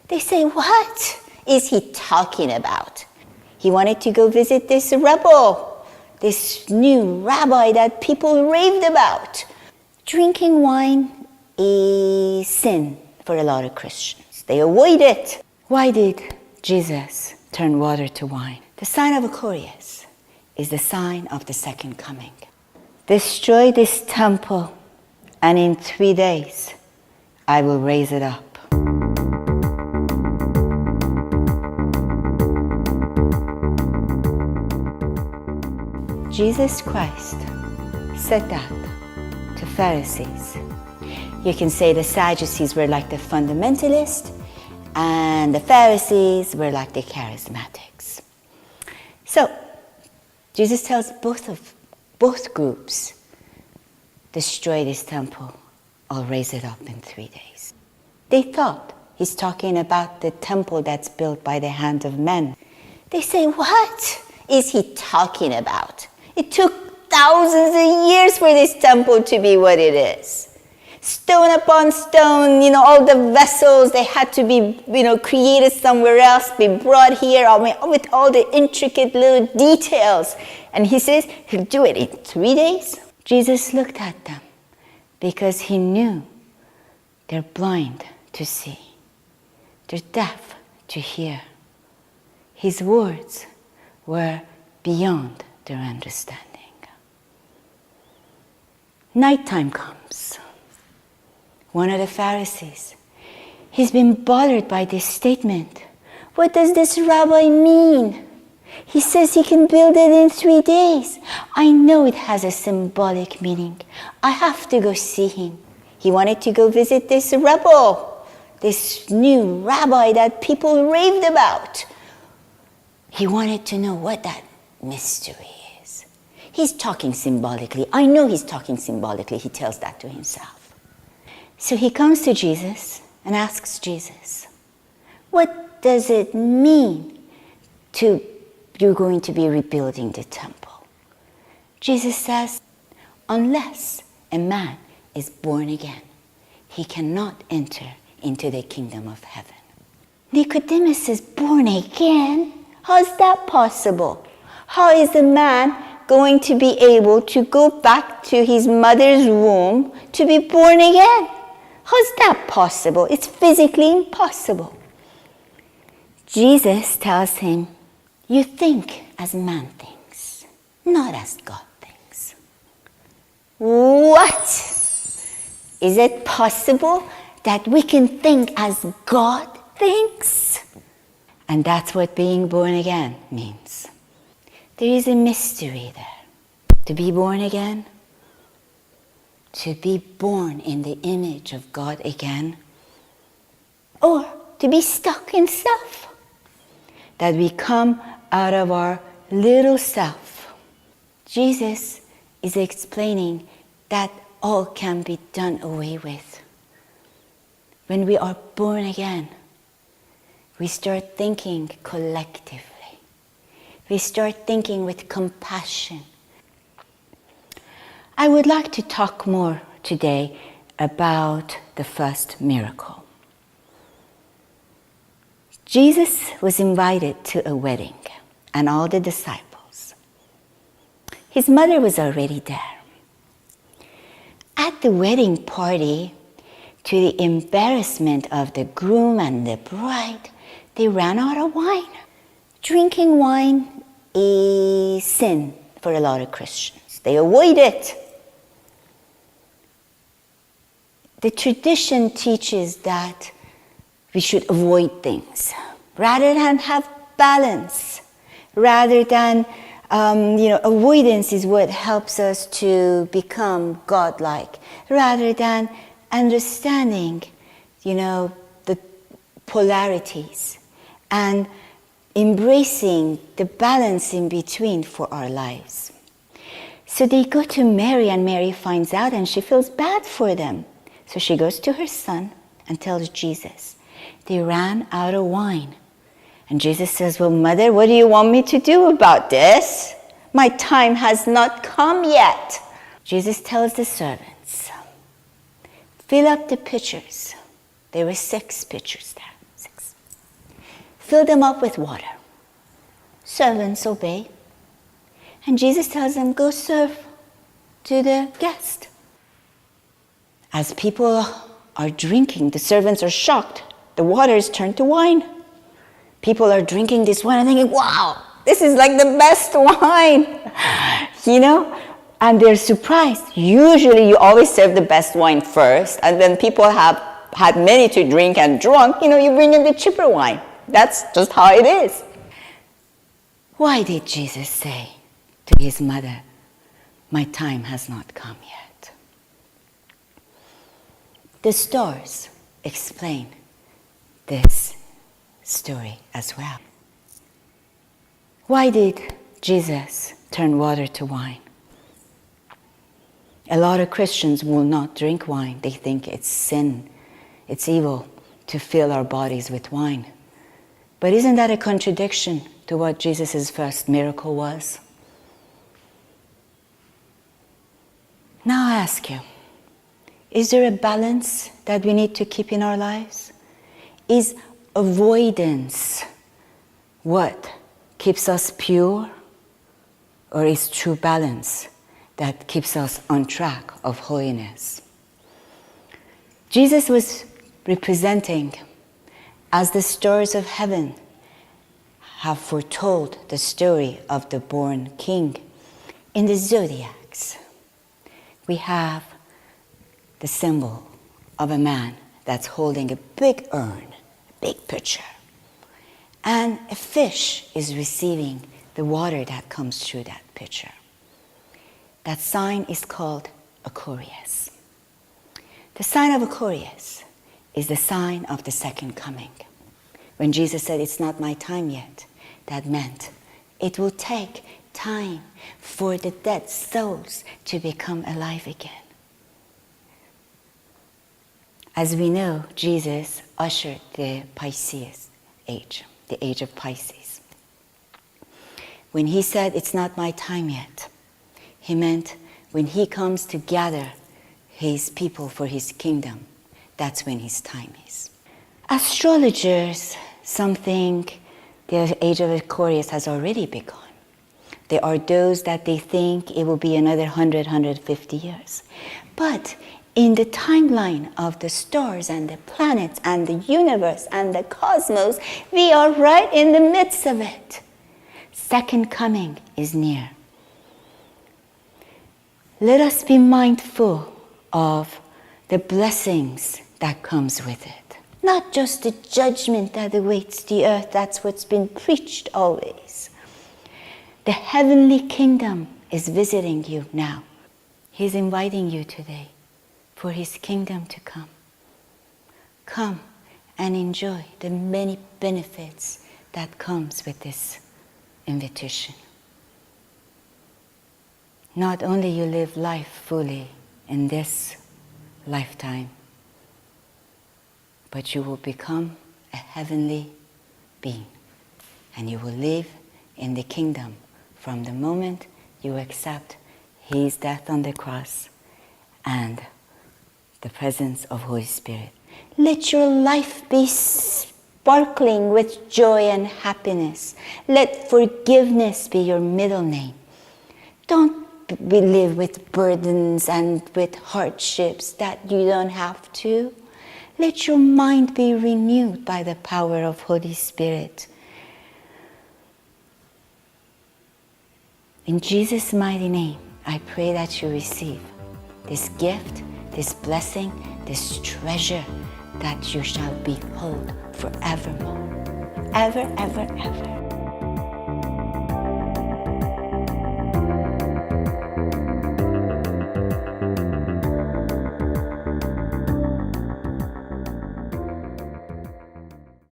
They say, what is he talking about? He wanted to go visit this rebel, this new rabbi that people raved about. Drinking wine is sin for a lot of Christians. They avoid it. Why did Jesus turn water to wine? The sign of Aquarius is the sign of the second coming. Destroy this temple, and in 3 days I will raise it up. Jesus Christ said that to Pharisees. You can say the Sadducees were like the fundamentalists, and the Pharisees were like the charismatics. So Jesus tells both groups, destroy this temple, I'll raise it up in 3 days. They thought he's talking about the temple that's built by the hand of men. They say, what is he talking about? It took thousands of years for this temple to be what it is. Stone upon stone, all the vessels, they had to be, created somewhere else, be brought here with all the intricate little details. And he says he'll do it in 3 days. Jesus looked at them because he knew they're blind to see. They're deaf to hear. His words were beyond their understanding. Nighttime comes. One of the Pharisees, he's been bothered by this statement. What does this rabbi mean? He says he can build it in 3 days. I know it has a symbolic meaning. I have to go see him. He wanted to go visit this rebel, this new rabbi that people raved about. He wanted to know what that mystery is. He's talking symbolically. I know he's talking symbolically. He tells that to himself. So he comes to Jesus and asks Jesus, what does it mean to you're going to be rebuilding the temple? Jesus says, unless a man is born again, he cannot enter into the kingdom of heaven. Nicodemus is born again? How's that possible? How is a man going to be able to go back to his mother's womb to be born again? How's that possible? It's physically impossible. Jesus tells him, you think as man thinks, not as God thinks. What? Is it possible that we can think as God thinks? And that's what being born again means. There is a mystery there. To be born again, to be born in the image of God again, or to be stuck in self. That we come out of our little self. Jesus is explaining that all can be done away with. When we are born again, we start thinking collectively. We start thinking with compassion. I would like to talk more today about the first miracle. Jesus was invited to a wedding, and all the disciples. His mother was already there. At the wedding party, to the embarrassment of the groom and the bride, they ran out of wine. Drinking wine is sin for a lot of Christians. They avoid it. The tradition teaches that we should avoid things rather than have balance, rather than, avoidance is what helps us to become godlike, rather than understanding, the polarities and embracing the balance in between for our lives. So they go to Mary, and Mary finds out, and she feels bad for them. So she goes to her son and tells Jesus, they ran out of wine. And Jesus says, well, mother, what do you want me to do about this? My time has not come yet. Jesus tells the servants, fill up the pitchers. There were 6 pitchers there. 6. fill them up with water. Servants obey. And Jesus tells them, go serve to the guest. As people are drinking, the servants are shocked. The water is turned to wine. People are drinking this wine and thinking, wow, this is like the best wine, and they're surprised. Usually you always serve the best wine first, and then people have had many to drink and drunk, you bring in the cheaper wine. That's just how it is. Why did Jesus say to his mother, my time has not come yet? The stars explain this story as well. Why did Jesus turn water to wine? A lot of Christians will not drink wine. They think it's sin, it's evil to fill our bodies with wine. But isn't that a contradiction to what Jesus' first miracle was? Now I ask you, is there a balance that we need to keep in our lives? Is avoidance what keeps us pure? Or is true balance that keeps us on track of holiness? Jesus was representing, as the stars of heaven have foretold the story of the born king. In the zodiacs, we have the symbol of a man that's holding a big urn, a big pitcher, and a fish is receiving the water that comes through that pitcher. That sign is called Aquarius. The sign of Aquarius is the sign of the second coming. When Jesus said, it's not my time yet, that meant it will take time for the dead souls to become alive again. As we know, Jesus ushered the Pisces age, the age of Pisces. When he said, it's not my time yet, he meant when he comes to gather his people for his kingdom, that's when his time is. Astrologers, some think the age of Aquarius has already begun. There are those that they think it will be another 100, 150 years. But in the timeline of the stars and the planets and the universe and the cosmos, we are right in the midst of it. Second coming is near. Let us be mindful of the blessings that comes with it. Not just the judgment that awaits the earth, that's what's been preached always. The heavenly kingdom is visiting you now. He's inviting you today for his kingdom to come. Come and enjoy the many benefits that comes with this invitation. Not only you live life fully in this lifetime, but you will become a heavenly being, and you will live in the kingdom from the moment you accept his death on the cross and the presence of Holy Spirit. Let your life be sparkling with joy and happiness. Let forgiveness be your middle name. Don't live with burdens and with hardships that you don't have to. Let your mind be renewed by the power of Holy Spirit. In Jesus' mighty name, I pray that you receive this gift, this blessing, this treasure that you shall behold forevermore. Ever, ever, ever.